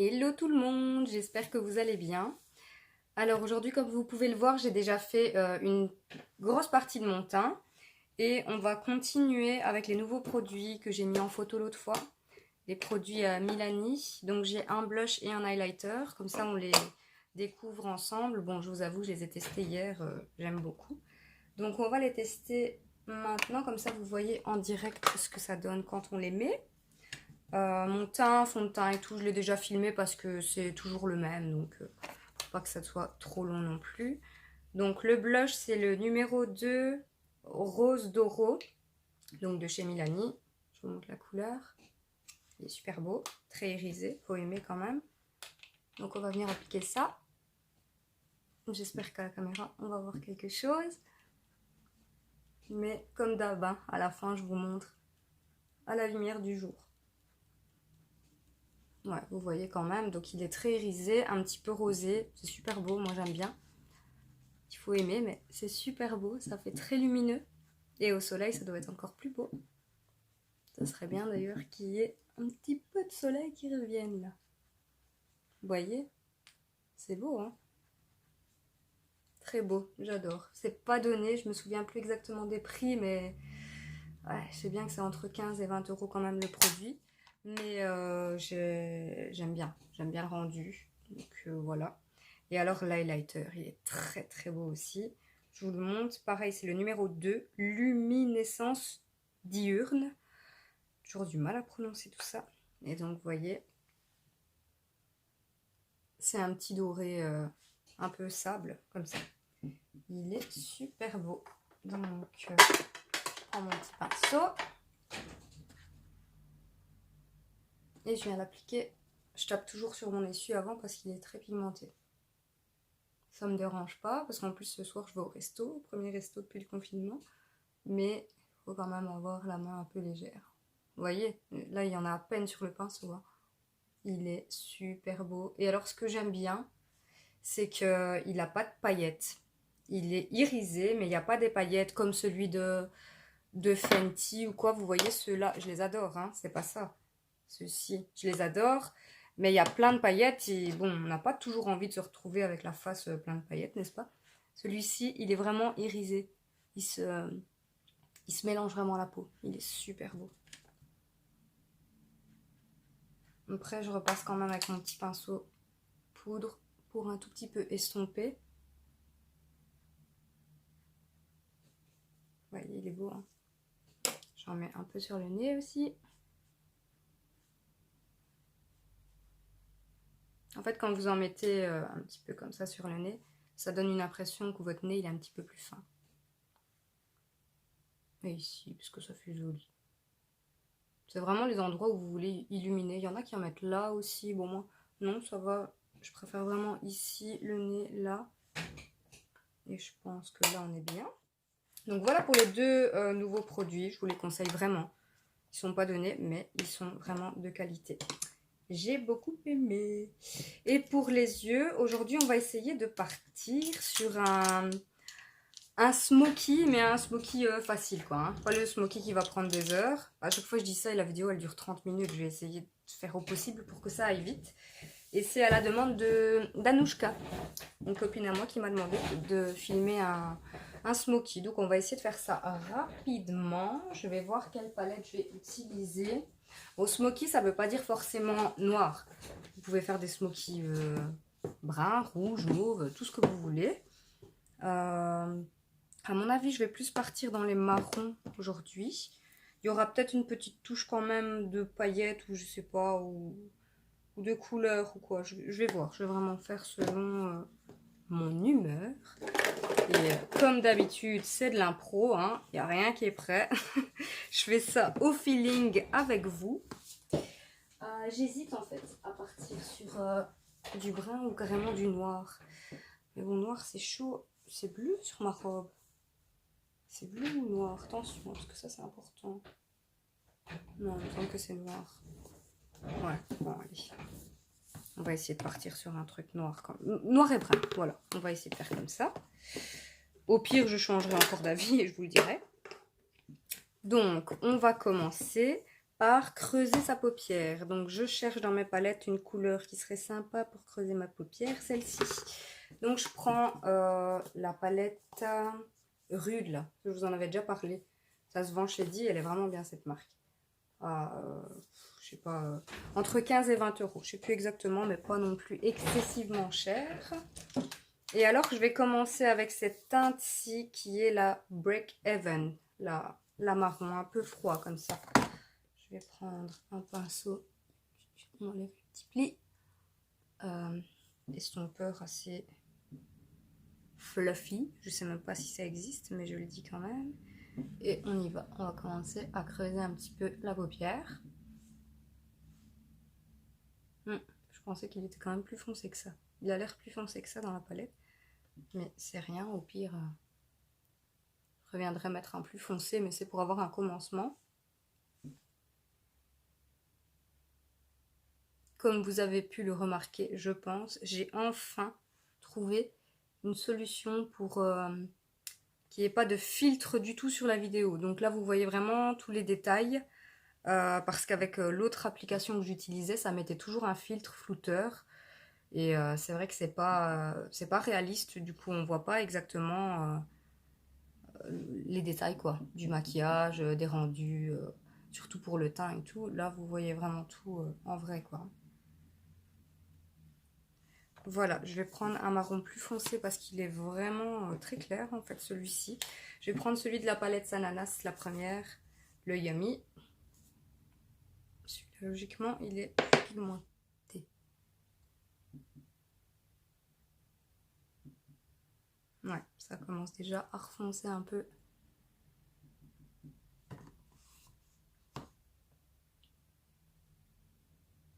Hello tout le monde, j'espère que vous allez bien. Alors aujourd'hui, comme vous pouvez le voir, j'ai déjà fait une grosse partie de mon teint et on va continuer avec les nouveaux produits que j'ai mis en photo l'autre fois, les produits Milani. Donc j'ai un blush et un highlighter, comme ça on les découvre ensemble. Bon, je vous avoue, je les ai testés hier, j'aime beaucoup. Donc on va les tester maintenant, comme ça vous voyez en direct ce que ça donne quand on les met. Mon teint, fond de teint et tout, je l'ai déjà filmé parce que c'est toujours le même, donc faut pas que ça soit trop long non plus. Donc le blush, c'est le numéro 2 Rose Doro, donc de chez Milani. Je vous montre la couleur. Il est super beau, très irisé, faut aimer quand même. Donc on va venir appliquer ça. J'espère qu'à la caméra, on va voir quelque chose. Mais comme d'hab, hein, à la fin, je vous montre à la lumière du jour. Ouais, vous voyez quand même, donc il est très irisé, un petit peu rosé, c'est super beau, moi j'aime bien. Il faut aimer, mais c'est super beau, ça fait très lumineux. Et au soleil, ça doit être encore plus beau. Ça serait bien d'ailleurs qu'il y ait un petit peu de soleil qui revienne là. Vous voyez? C'est beau, hein? Très beau, j'adore. C'est pas donné, je me souviens plus exactement des prix, mais ouais, je sais bien que c'est entre 15 et 20 euros quand même le produit. Mais j'aime bien le rendu. Donc voilà. Et alors l'highlighter, il est très très beau aussi. Je vous le montre. Pareil, c'est le numéro 2, Luminescence diurne. Toujours du mal à prononcer tout ça. Et donc vous voyez, c'est un petit doré un peu sable, comme ça. Il est super beau. Donc je prends mon petit pinceau. Et je viens l'appliquer. Je tape toujours sur mon essuie avant parce qu'il est très pigmenté. Ça me dérange pas parce qu'en plus ce soir je vais au resto, premier resto depuis le confinement. Mais il faut quand même avoir la main un peu légère. Vous voyez, là il y en a à peine sur le pinceau. Hein. Il est super beau. Et alors ce que j'aime bien, c'est qu'il n'a pas de paillettes. Il est irisé, mais il n'y a pas des paillettes comme celui de Fenty ou quoi. Vous voyez ceux-là, je les adore, hein, c'est pas ça. Ceux-ci, je les adore. Mais il y a plein de paillettes et bon, on n'a pas toujours envie de se retrouver avec la face plein de paillettes, n'est-ce pas? Celui-ci, il est vraiment irisé. Il se mélange vraiment à la peau. Il est super beau. Après, je repasse quand même avec mon petit pinceau poudre pour un tout petit peu estomper. Vous voyez, il est beau. Hein. J'en mets un peu sur le nez aussi. En fait, quand vous en mettez un petit peu comme ça sur le nez, ça donne une impression que votre nez il est un petit peu plus fin. Et ici, parce que ça fait joli. C'est vraiment les endroits où vous voulez illuminer. Il y en a qui en mettent là aussi. Bon, moi, non, ça va. Je préfère vraiment ici, le nez, là. Et je pense que là, on est bien. Donc voilà pour les deux nouveaux produits. Je vous les conseille vraiment. Ils ne sont pas donnés, mais ils sont vraiment de qualité. J'ai beaucoup aimé. Et pour les yeux, aujourd'hui, on va essayer de partir sur un smoky, mais un smoky facile, quoi. Hein. Pas le smoky qui va prendre des heures. À chaque fois que je dis ça et la vidéo, elle dure 30 minutes. Je vais essayer de faire au possible pour que ça aille vite. Et c'est à la demande d'Anouchka, une copine à moi qui m'a demandé de filmer un smoky. Donc on va essayer de faire ça rapidement. Je vais voir quelle palette je vais utiliser. Bon, smoky, ça ne veut pas dire forcément noir. Vous pouvez faire des smokies bruns, rouges, mauves, tout ce que vous voulez. À mon avis, je vais plus partir dans les marrons aujourd'hui. Il y aura peut-être une petite touche quand même de paillettes ou je sais pas, ou de couleurs ou quoi. Je vais voir. Je vais vraiment faire selon mon humeur. Et comme d'habitude, c'est de l'impro. Hein. Il n'y a rien qui est prêt. Je fais ça au feeling avec vous. J'hésite en fait à partir sur du brun ou carrément du noir. Mais bon, noir c'est chaud. C'est bleu sur ma robe. C'est bleu ou noir? Attention, parce que ça c'est important. Non, il me semble que c'est noir. Ouais, bon allez. On va essayer de partir sur un truc noir. Noir et brun, voilà. On va essayer de faire comme ça. Au pire, je changerai encore d'avis et je vous le dirai. Donc, on va commencer par creuser sa paupière. Donc je cherche dans mes palettes une couleur qui serait sympa pour creuser ma paupière, celle-ci. Donc je prends la palette Rude là, je vous en avais déjà parlé. Ça se vend chez Di, elle est vraiment bien cette marque. Je sais pas, entre 15 et 20 euros. Je sais plus exactement, mais pas non plus excessivement cher. Et alors je vais commencer avec cette teinte-ci qui est la Break Even, la marron, un peu froid comme ça. Je vais prendre un pinceau, on enlève le petit pli, estompeur assez fluffy, je sais même pas si ça existe, mais je le dis quand même. Et on y va, on va commencer à creuser un petit peu la paupière. Je pensais qu'il était quand même plus foncé que ça. Il a l'air plus foncé que ça dans la palette, mais c'est rien, au pire, je reviendrai mettre un plus foncé, mais c'est pour avoir un commencement. Comme vous avez pu le remarquer, je pense, j'ai enfin trouvé une solution pour qu'il n'y ait pas de filtre du tout sur la vidéo. Donc là, vous voyez vraiment tous les détails, parce qu'avec l'autre application que j'utilisais, ça mettait toujours un filtre flouteur. Et c'est vrai que c'est pas réaliste, du coup on voit pas exactement les détails quoi, du maquillage, des rendus, surtout pour le teint et tout. Là vous voyez vraiment tout en vrai quoi. Voilà, je vais prendre un marron plus foncé parce qu'il est vraiment très clair en fait celui-ci. Je vais prendre celui de la palette Sananas, la première, le Yummy. Celui-là logiquement il est plus pigmenté. Ouais, ça commence déjà à refoncer un peu.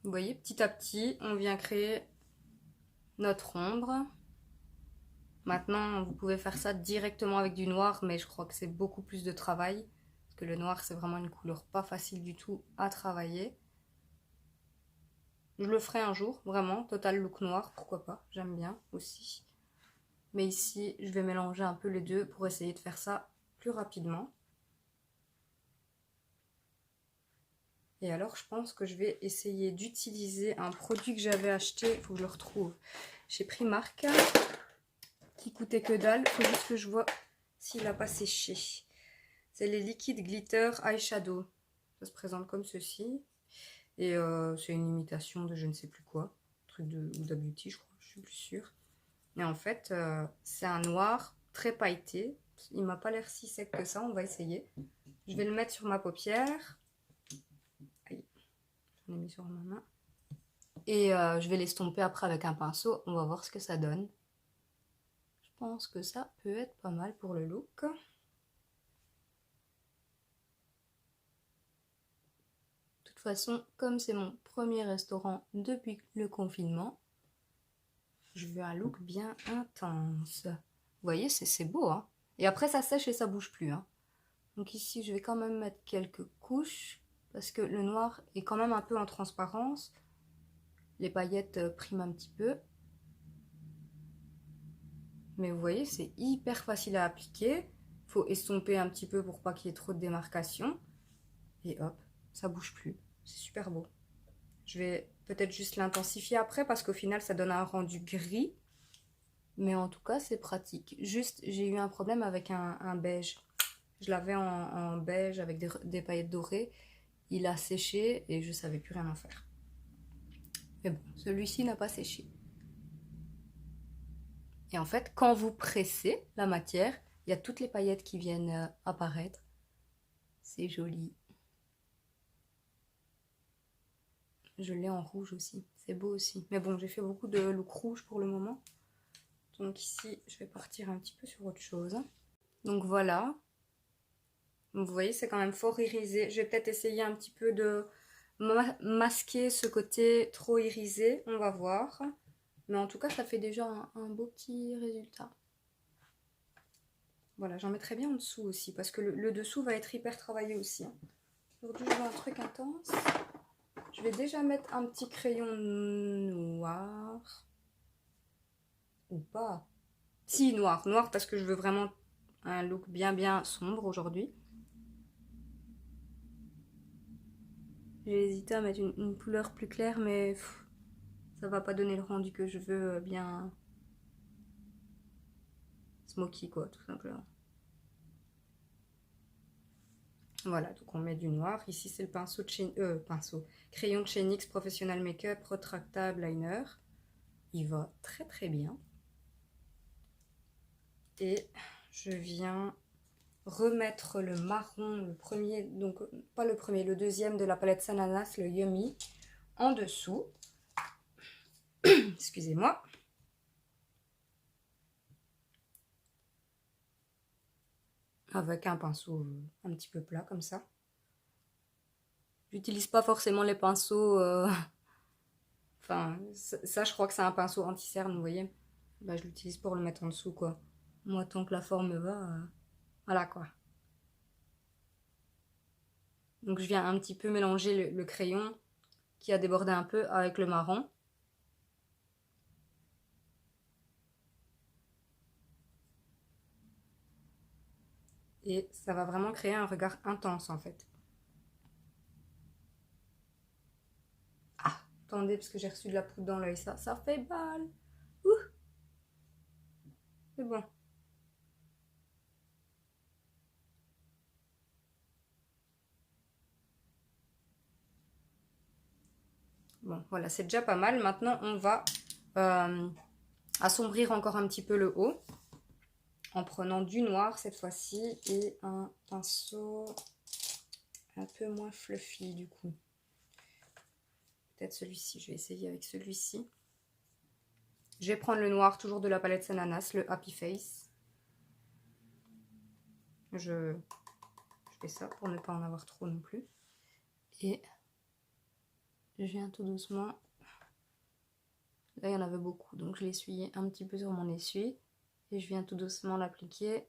Vous voyez, petit à petit, on vient créer notre ombre. Maintenant, vous pouvez faire ça directement avec du noir, mais je crois que c'est beaucoup plus de travail. Parce que le noir, c'est vraiment une couleur pas facile du tout à travailler. Je le ferai un jour, vraiment, total look noir, pourquoi pas, j'aime bien aussi. Mais ici, je vais mélanger un peu les deux pour essayer de faire ça plus rapidement. Et alors, je pense que je vais essayer d'utiliser un produit que j'avais acheté, il faut que je le retrouve chez Primark, qui coûtait que dalle. Il faut juste que je vois s'il n'a pas séché. C'est les liquides glitter eyeshadow. Ça se présente comme ceci. Et c'est une imitation de je ne sais plus quoi. Truc de Beauty, je crois, je suis plus sûre. Et en fait, c'est un noir très pailleté. Il m'a pas l'air si sec que ça, on va essayer. Je vais le mettre sur ma paupière. Aïe, j'en ai mis sur ma main. Et je vais l'estomper après avec un pinceau. On va voir ce que ça donne. Je pense que ça peut être pas mal pour le look. De toute façon, comme c'est mon premier restaurant depuis le confinement, je veux un look bien intense. Vous voyez, c'est beau, hein. Et après, ça sèche et ça bouge plus, hein. Donc ici, je vais quand même mettre quelques couches, parce que le noir est quand même un peu en transparence. Les paillettes priment un petit peu. Mais vous voyez, c'est hyper facile à appliquer. Il faut estomper un petit peu pour pas qu'il y ait trop de démarcation. Et hop, ça bouge plus. C'est super beau. Je vais peut-être juste l'intensifier après parce qu'au final, ça donne un rendu gris. Mais en tout cas, c'est pratique. Juste, j'ai eu un problème avec un beige. Je l'avais en beige avec des paillettes dorées. Il a séché et je savais plus rien en faire. Mais bon, celui-ci n'a pas séché. Et en fait, quand vous pressez la matière, il y a toutes les paillettes qui viennent apparaître. C'est joli. Je l'ai en rouge aussi. C'est beau aussi. Mais bon, j'ai fait beaucoup de look rouge pour le moment. Donc ici, je vais partir un petit peu sur autre chose. Donc voilà. Vous voyez, c'est quand même fort irisé. Je vais peut-être essayer un petit peu de masquer ce côté trop irisé. On va voir. Mais en tout cas, ça fait déjà un beau petit résultat. Voilà, j'en mettrai bien en dessous aussi. Parce que le dessous va être hyper travaillé aussi. Aujourd'hui, je veux un truc intense. Je vais déjà mettre un petit crayon noir. Ou pas. Si, noir. Noir parce que je veux vraiment un look bien sombre aujourd'hui. J'ai hésité à mettre une couleur plus claire, mais ça va pas donner le rendu que je veux, bien smoky quoi, tout simplement. Voilà, donc on met du noir. Ici c'est le crayon de chez NYX Professional Makeup Retractable Liner. Il va très très bien. Et je viens remettre le marron, le premier, donc pas le premier, le deuxième de la palette Sananas, le Yummy, en dessous. Excusez-moi. Avec un pinceau un petit peu plat comme ça. J'utilise pas forcément les pinceaux. Enfin, ça je crois que c'est un pinceau anti-cerne, vous voyez. Bah, je l'utilise pour le mettre en dessous quoi. Moi tant que la forme va, voilà quoi. Donc je viens un petit peu mélanger le crayon qui a débordé un peu avec le marron. Et ça va vraiment créer un regard intense en fait. Ah, attendez, parce que j'ai reçu de la poudre dans l'œil, ça fait mal. Ouh, c'est bon. Bon, voilà, c'est déjà pas mal. Maintenant, on va assombrir encore un petit peu le haut en prenant du noir cette fois-ci et un pinceau un peu moins fluffy du coup. Peut-être celui-ci, je vais essayer avec celui-ci. Je vais prendre le noir, toujours de la palette Sananas, le Happy Face. Je fais ça pour ne pas en avoir trop non plus. Et je viens tout doucement. Là, il y en avait beaucoup, donc je l'ai essuyé un petit peu sur mon essuie. Et je viens tout doucement l'appliquer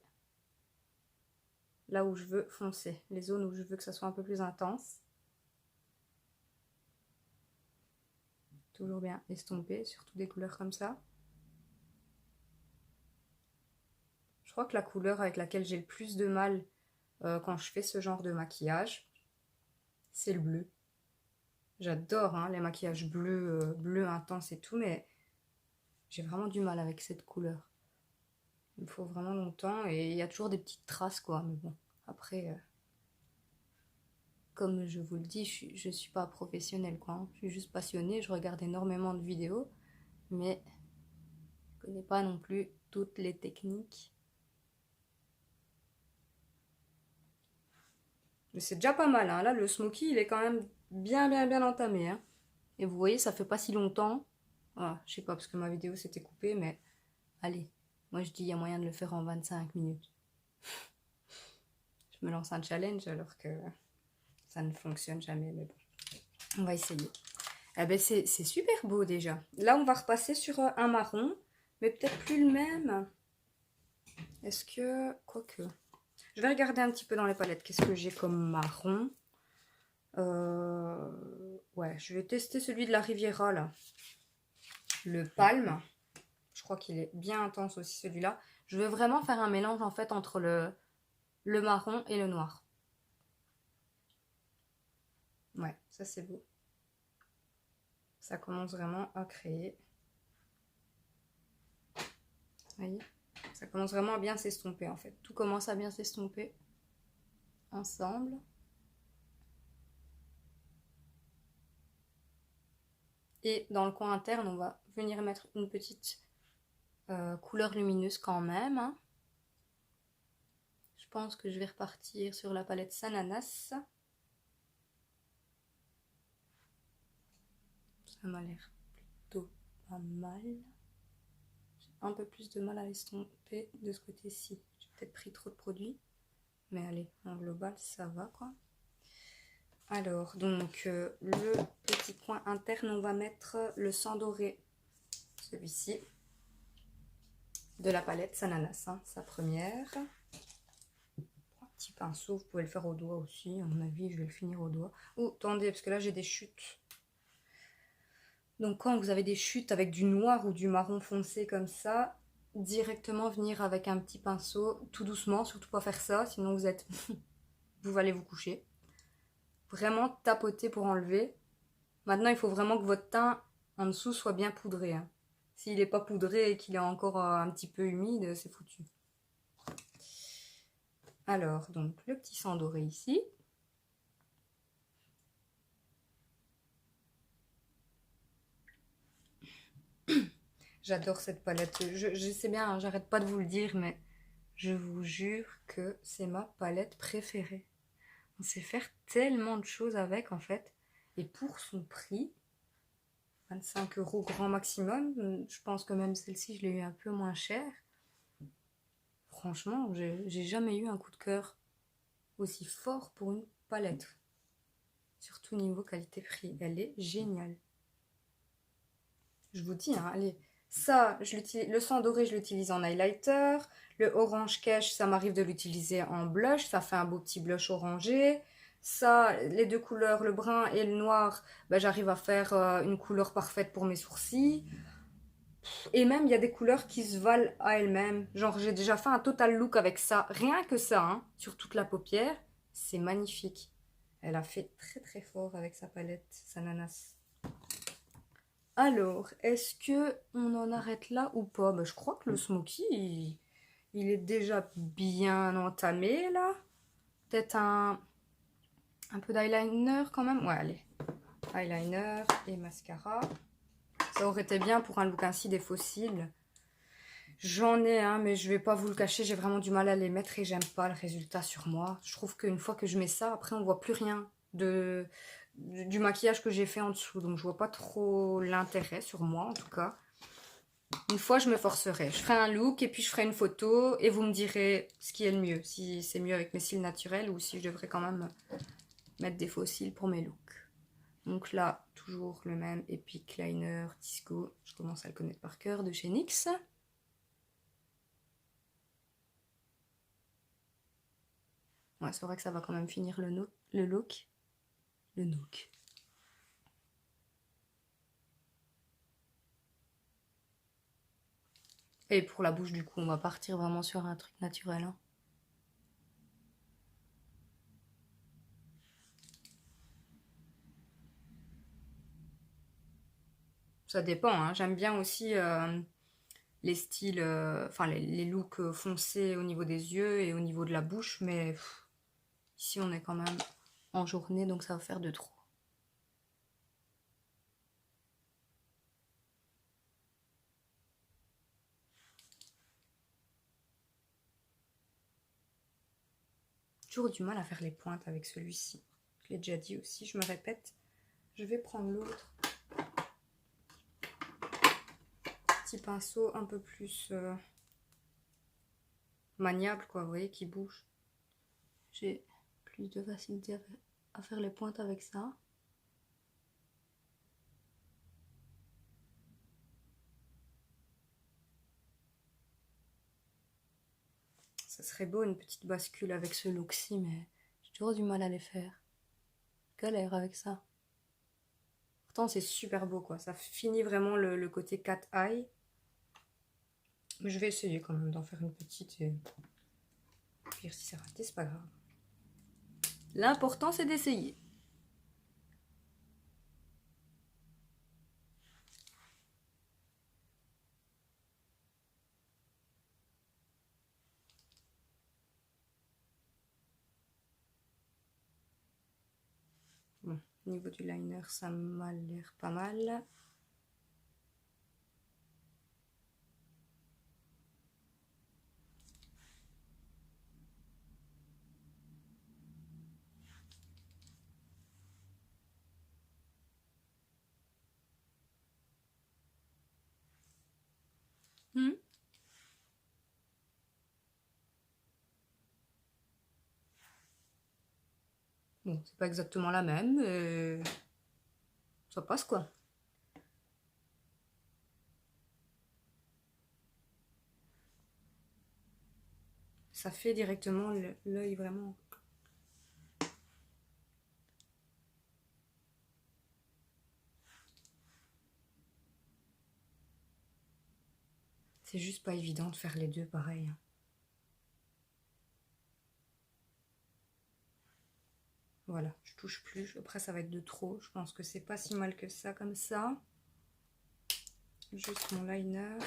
là où je veux foncer, les zones où je veux que ça soit un peu plus intense. Toujours bien estompé, surtout des couleurs comme ça. Je crois que la couleur avec laquelle j'ai le plus de mal quand je fais ce genre de maquillage, c'est le bleu. J'adore hein, les maquillages bleus, bleu intense et tout, mais j'ai vraiment du mal avec cette couleur. Il me faut vraiment longtemps et il y a toujours des petites traces quoi, mais bon, après... comme je vous le dis, je suis pas professionnelle quoi, hein. Je suis juste passionnée, je regarde énormément de vidéos, mais je connais pas non plus toutes les techniques. Mais c'est déjà pas mal, hein. Là le smoky il est quand même bien entamé. Hein. Et vous voyez, ça fait pas si longtemps. Voilà, je sais pas parce que ma vidéo s'était coupée, mais allez, moi je dis il y a moyen de le faire en 25 minutes. Je me lance un challenge alors que ça ne fonctionne jamais, mais bon, on va essayer. Eh ben c'est super beau déjà. Là, on va repasser sur un marron, mais peut-être plus le même. Est-ce que... Quoique... Je vais regarder un petit peu dans les palettes. Qu'est-ce que j'ai comme marron Ouais, je vais tester celui de la Riviera, là. Le Palme. Je crois qu'il est bien intense aussi, celui-là. Je vais vraiment faire un mélange, en fait, entre le marron et le noir. Ouais, ça c'est beau. Ça commence vraiment à créer. Vous voyez ? Ça commence vraiment à bien s'estomper en fait. Tout commence à bien s'estomper ensemble. Et dans le coin interne, on va venir mettre une petite couleur lumineuse quand même. Hein. Je pense que je vais repartir sur la palette Sananas. Ça m'a l'air plutôt pas mal. J'ai un peu plus de mal à estomper de ce côté-ci. J'ai peut-être pris trop de produits. Mais allez, en global, ça va quoi. Alors, donc, le petit coin interne, on va mettre le sang doré. Celui-ci. De la palette Sananas, hein, sa première. Un petit pinceau, vous pouvez le faire au doigt aussi. À mon avis, je vais le finir au doigt. Oh, attendez, parce que là, j'ai des chutes. Donc, quand vous avez des chutes avec du noir ou du marron foncé comme ça, directement venir avec un petit pinceau, tout doucement. Surtout pas faire ça, sinon vous allez vous coucher. Vous vraiment tapoter pour enlever. Maintenant, il faut vraiment que votre teint en dessous soit bien poudré, hein. S'il n'est pas poudré et qu'il est encore un petit peu humide, c'est foutu. Alors, donc, le petit sang doré ici. J'adore cette palette. Je sais bien, hein, j'arrête pas de vous le dire, mais je vous jure que c'est ma palette préférée. On sait faire tellement de choses avec, en fait. Et pour son prix, 25 € grand maximum, je pense que même celle-ci, je l'ai eu un peu moins chère. Franchement, j'ai jamais eu un coup de cœur aussi fort pour une palette. Surtout niveau qualité-prix. Elle est géniale. Je vous dis, hein, allez. Ça, le sang doré, je l'utilise en highlighter. Le orange cash, ça m'arrive de l'utiliser en blush. Ça fait un beau petit blush orangé. Ça, les deux couleurs, le brun et le noir, ben, j'arrive à faire une couleur parfaite pour mes sourcils. Et même, il y a des couleurs qui se valent à elles-mêmes. Genre, j'ai déjà fait un total look avec ça. Rien que ça, hein, sur toute la paupière. C'est magnifique. Elle a fait très très fort avec sa palette, sa nanas. Alors, est-ce que on en arrête là ou pas? Ben, je crois que le smoky, il est déjà bien entamé là. Peut-être un peu d'eyeliner quand même. Ouais, allez. Eyeliner et mascara. Ça aurait été bien pour un look ainsi des fossiles. J'en ai un, mais je vais pas vous le cacher, j'ai vraiment du mal à les mettre et j'aime pas le résultat sur moi. Je trouve qu'une fois que je mets ça, après on voit plus rien du maquillage que j'ai fait en dessous. Donc je vois pas trop l'intérêt sur moi en tout cas. Une fois je me forcerai. Je ferai un look et puis je ferai une photo et vous me direz ce qui est le mieux. Si c'est mieux avec mes cils naturels ou si je devrais quand même mettre des faux cils pour mes looks. Donc là, toujours le même Epic Liner Disco. Je commence à le connaître par cœur de chez NYX. Ouais, c'est vrai que ça va quand même finir le look. Le look. Et pour la bouche, du coup, on va partir vraiment sur un truc naturel, hein. Ça dépend, hein. J'aime bien aussi les styles, enfin les looks foncés au niveau des yeux et au niveau de la bouche, mais ici on est quand même en journée, donc ça va faire de trop. Toujours du mal à faire les pointes avec celui-ci. Je l'ai déjà dit aussi, je me répète. Je vais prendre l'autre. Petit pinceau un peu plus maniable, quoi, vous voyez, qui bouge. J'ai plus de facilité à faire les pointes avec ça. Ça serait beau une petite bascule avec ce look-ci, mais j'ai toujours du mal à les faire. Galère avec ça. Pourtant, c'est super beau, quoi. Ça finit vraiment le côté cat eye. Mais je vais essayer quand même d'en faire une petite. Et puis si c'est raté, c'est pas grave. L'important, c'est d'essayer. Bon, au niveau du liner, ça m'a l'air pas mal. Bon, c'est pas exactement la même, mais ça passe quoi. Ça fait directement l'œil vraiment. C'est juste pas évident de faire les deux pareil, hein. Voilà, je touche plus. Après, ça va être de trop. Je pense que c'est pas si mal que ça, comme ça. Juste mon liner.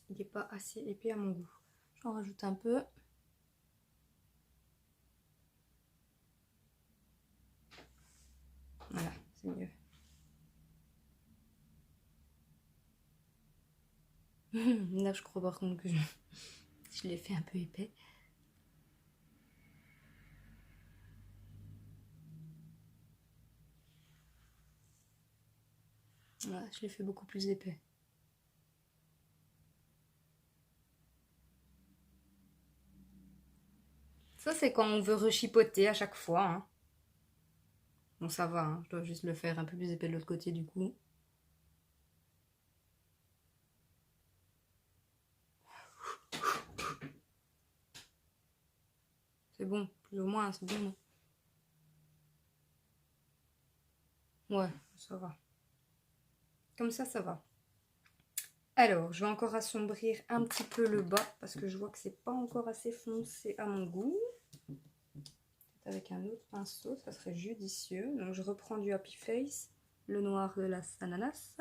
Il n'est pas assez épais à mon goût. J'en rajoute un peu. Voilà, c'est mieux. Là, je crois par contre que je l'ai fait un peu épais. Voilà, je l'ai fait beaucoup plus épais. Ça, c'est quand on veut rechipoter à chaque fois. Hein. Bon, ça va, hein. Je dois juste le faire un peu plus épais de l'autre côté du coup. C'est bon, plus ou moins, c'est bon. Ouais, ça va. Comme ça va. Alors, je vais encore assombrir un petit peu le bas parce que je vois que c'est pas encore assez foncé à mon goût. Avec un autre pinceau, ça serait judicieux. Donc, je reprends du Happy Face, le noir de la ananas.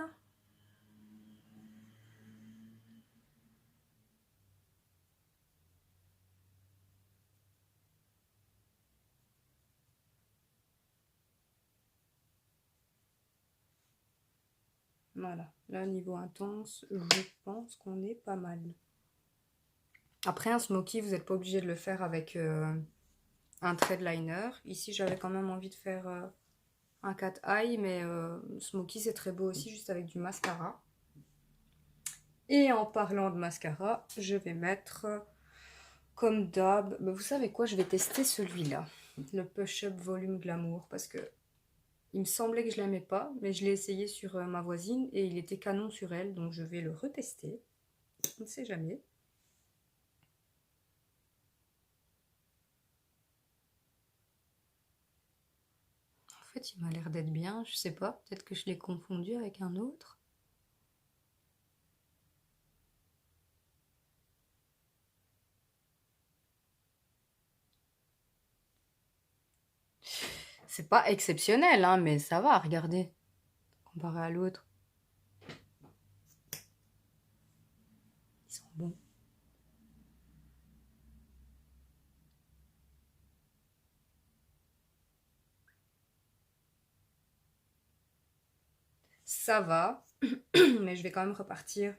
Voilà, là, niveau intense, je pense qu'on est pas mal. Après, un smoky, vous n'êtes pas obligé de le faire avec un trait de liner. Ici, j'avais quand même envie de faire un cat eye, mais smoky, c'est très beau aussi, juste avec du mascara. Et en parlant de mascara, je vais mettre, comme d'hab, vous savez quoi, je vais tester celui-là, le Push Up Volume Glamour, parce que il me semblait que je l'aimais pas, mais je l'ai essayé sur ma voisine et il était canon sur elle, donc je vais le retester. On ne sait jamais. En fait, il m'a l'air d'être bien, je sais pas, peut-être que je l'ai confondu avec un autre. C'est pas exceptionnel, hein, mais ça va, regardez, comparé à l'autre. Ils sont bons. Ça va, mais je vais quand même repartir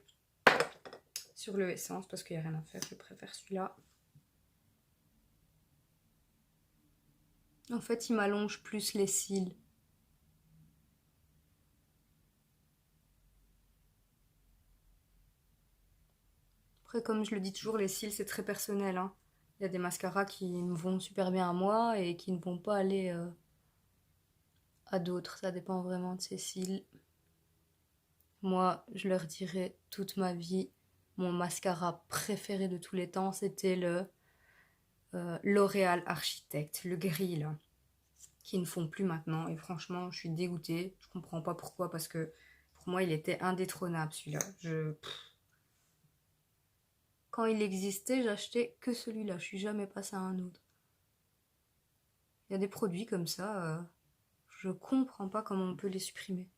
sur le Essence parce qu'il n'y a rien à faire, je préfère celui-là. En fait, il m'allonge plus les cils. Après, comme je le dis toujours, les cils, c'est très personnel. Hein. Il y a des mascaras qui me vont super bien à moi et qui ne vont pas aller à d'autres. Ça dépend vraiment de ses cils. Moi, je leur dirai toute ma vie, mon mascara préféré de tous les temps, c'était le L'Oréal Architect, le gris là, qui ne font plus maintenant. Et franchement, je suis dégoûtée. Je comprends pas pourquoi, parce que pour moi, il était indétrônable celui-là. Quand il existait, j'achetais que celui-là. Je suis jamais passée à un autre. Il y a des produits comme ça, je comprends pas comment on peut les supprimer.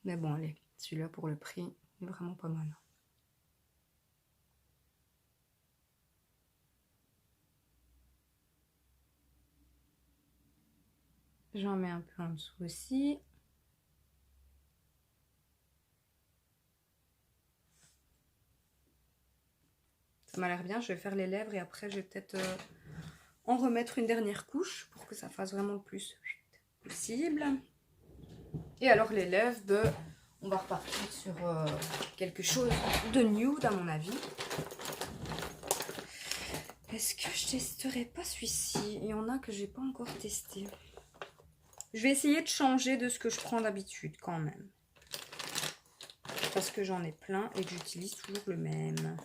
Mais bon, allez, celui-là pour le prix, il est vraiment pas mal. J'en mets un peu en dessous aussi. Ça m'a l'air bien, je vais faire les lèvres et après je vais peut-être en remettre une dernière couche pour que ça fasse vraiment le plus possible. Et alors les lèvres, on va repartir sur quelque chose de nude à mon avis. Est-ce que je testerai pas celui-ci? Il y en a que j'ai pas encore testé. Je vais essayer de changer de ce que je prends d'habitude quand même. Parce que j'en ai plein et que j'utilise toujours le même.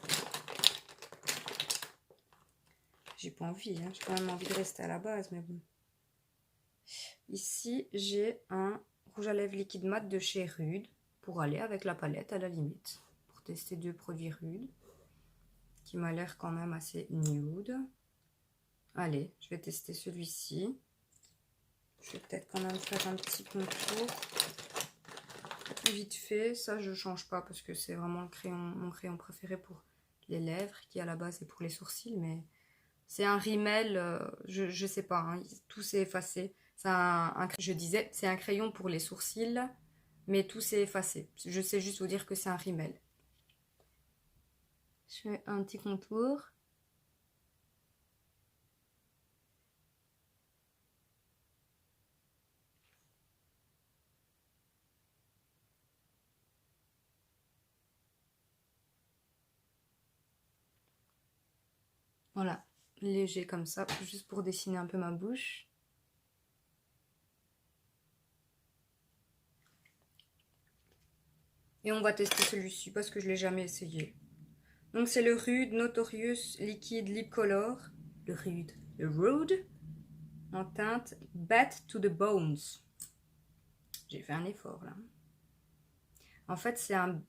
J'ai pas envie, hein. J'ai quand même envie de rester à la base, mais bon. Ici, j'ai un rouge à lèvres liquide mat de chez Rude pour aller avec la palette à la limite. Pour tester 2 produits rudes qui m'a l'air quand même assez nude. Allez, je vais tester celui-ci. Je vais peut-être quand même faire un petit contour vite fait. Ça, je change pas parce que c'est vraiment mon crayon préféré pour les lèvres, qui à la base est pour les sourcils, mais c'est un Rimmel, je sais pas, hein, tout s'est effacé. Je disais, c'est un crayon pour les sourcils, mais tout s'est effacé. Je sais juste vous dire que c'est un Rimmel. Je fais un petit contour. Voilà, léger comme ça, juste pour dessiner un peu ma bouche. Et on va tester celui-ci parce que je ne l'ai jamais essayé. Donc c'est le Rude Notorious Liquid Lip Color. Le Rude en teinte Bat to the Bones. J'ai fait un effort là. En fait c'est un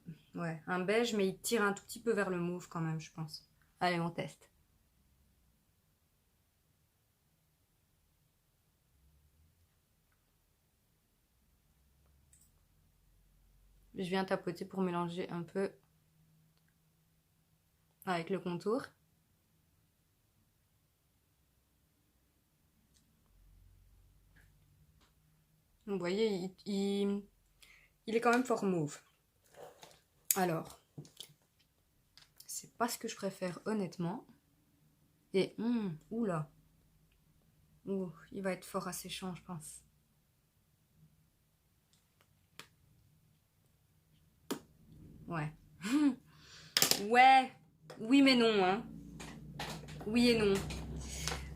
beige, mais il tire un tout petit peu vers le mauve quand même, je pense. Allez, on teste. Je viens tapoter pour mélanger un peu avec le contour. Vous voyez, il est quand même fort mauve. Alors, c'est pas ce que je préfère honnêtement. Et, oula. Ouh, il va être fort asséchant, je pense. Ouais. Ouais. Oui mais non, hein. Oui et non.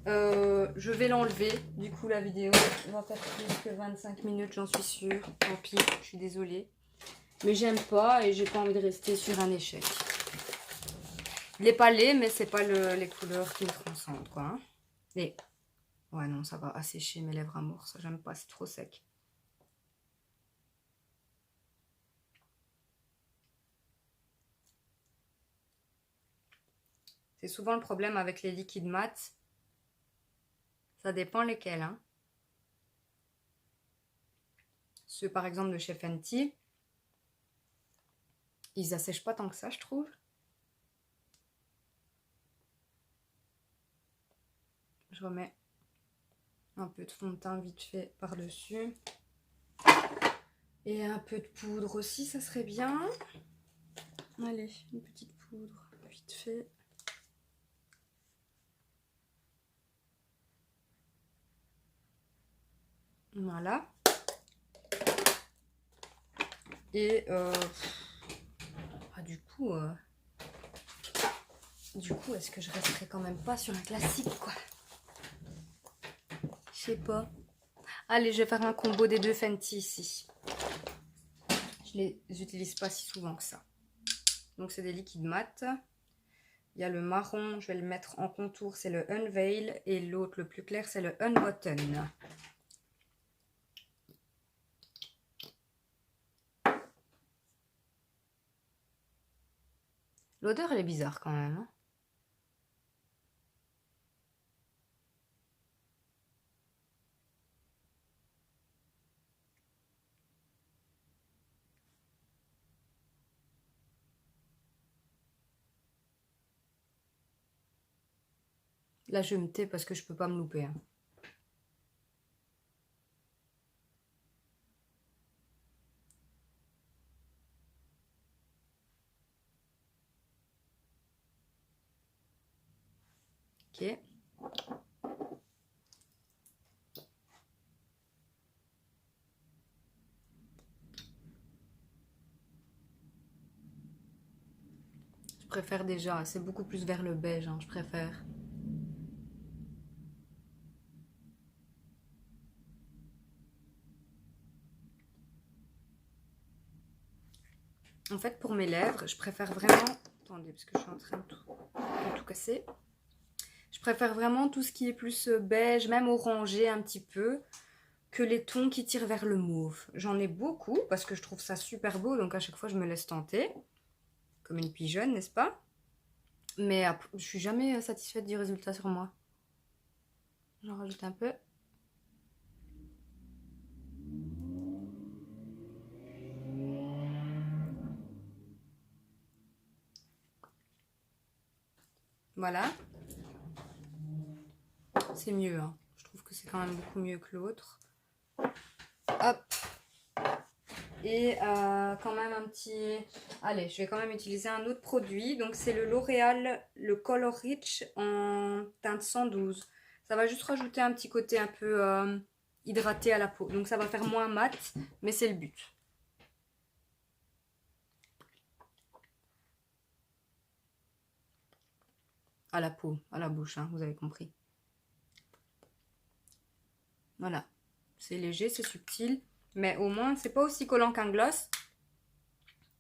Je vais l'enlever. Du coup, la vidéo va faire plus que 25 minutes, j'en suis sûre. Tant pis, je suis désolée. Mais j'aime pas et j'ai pas envie de rester sur un échec. Il est pas laid, mais c'est pas les couleurs qui me transcendent, quoi. Hein. Et ouais, non, ça va assécher mes lèvres amour. Ça, j'aime pas, c'est trop sec. C'est souvent le problème avec les liquides mat. Ça dépend lesquels. Hein. Ceux par exemple de chez Fenty, ils assèchent pas tant que ça, je trouve. Je remets un peu de fond de teint vite fait par-dessus. Et un peu de poudre aussi, ça serait bien. Allez, une petite poudre vite fait. Voilà. Et du coup, est-ce que je resterai quand même pas sur un classique, quoi? Je sais pas. Allez, je vais faire un combo des deux Fenty ici. Je les utilise pas si souvent que ça. Donc, c'est des liquides mat. Il y a le marron, je vais le mettre en contour, c'est le Unveil. Et l'autre, le plus clair, c'est le Unbutton. L'odeur, elle est bizarre quand même. Hein. Là, je me tais parce que je peux pas me louper. Hein. Ok. Je préfère déjà, c'est beaucoup plus vers le beige, hein, je préfère. En fait, pour mes lèvres, je préfère vraiment... Attendez, parce que je suis en train de tout casser. Je préfère vraiment tout ce qui est plus beige, même orangé un petit peu, que les tons qui tirent vers le mauve. J'en ai beaucoup, parce que je trouve ça super beau, donc à chaque fois, je me laisse tenter. comme une pigeonne, n'est-ce pas? Mais je suis jamais satisfaite du résultat sur moi. J'en rajoute un peu. Voilà. C'est mieux, hein. Je trouve que c'est quand même beaucoup mieux que l'autre. Hop. Et quand même un petit... Allez, je vais quand même utiliser un autre produit. Donc c'est le L'Oréal, le Color Rich en teinte 112. Ça va juste rajouter un petit côté un peu hydraté à la peau. Donc ça va faire moins mat, mais c'est le but. À la peau, à la bouche, hein, vous avez compris. Voilà. C'est léger, c'est subtil. Mais au moins, c'est pas aussi collant qu'un gloss.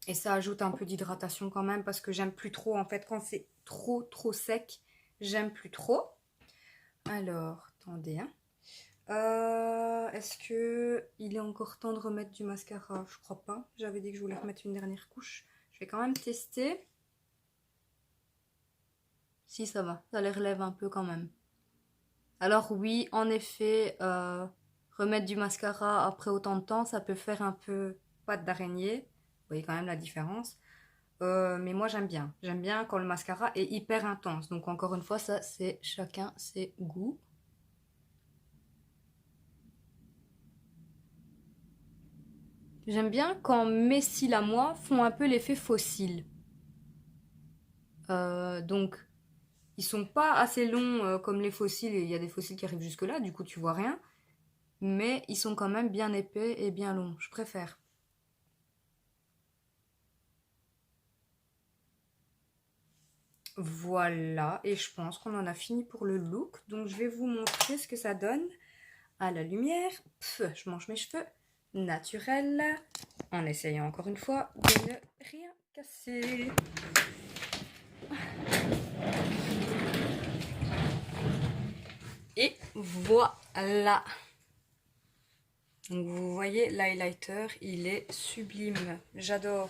Et ça ajoute un peu d'hydratation quand même parce que j'aime plus trop en fait quand c'est trop sec. J'aime plus trop. Alors, attendez. Hein. Est-ce que il est encore temps de remettre du mascara? Je crois pas. J'avais dit que je voulais remettre une dernière couche. Je vais quand même tester. Si ça va, ça les relève un peu quand même. Alors oui, en effet, remettre du mascara après autant de temps, ça peut faire un peu patte d'araignée. Vous voyez quand même la différence. Mais moi j'aime bien. J'aime bien quand le mascara est hyper intense. Donc encore une fois, ça c'est chacun ses goûts. J'aime bien quand mes cils à moi font un peu l'effet fossile. Donc ils sont pas assez longs comme les fossiles. Et il y a des fossiles qui arrivent jusque là, du coup tu vois rien. Mais ils sont quand même bien épais et bien longs. Je préfère. Voilà, et je pense qu'on en a fini pour le look. Donc je vais vous montrer ce que ça donne à la lumière. Je mange mes cheveux naturels en essayant encore une fois de ne rien casser. Et voilà. Donc vous voyez, l'highlighter, il est sublime. J'adore.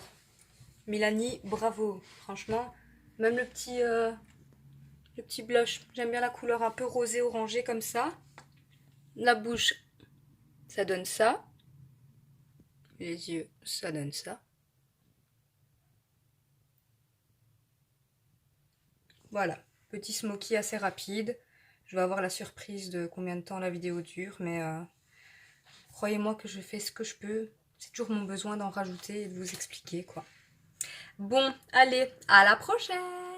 Milani, bravo. Franchement, même le petit blush. J'aime bien la couleur un peu rosé orangé comme ça. La bouche, ça donne ça. Les yeux, ça donne ça. Voilà, petit smoky assez rapide. Je vais avoir la surprise de combien de temps la vidéo dure, mais croyez-moi que je fais ce que je peux. C'est toujours mon besoin d'en rajouter et de vous expliquer, quoi. Bon, allez, à la prochaine!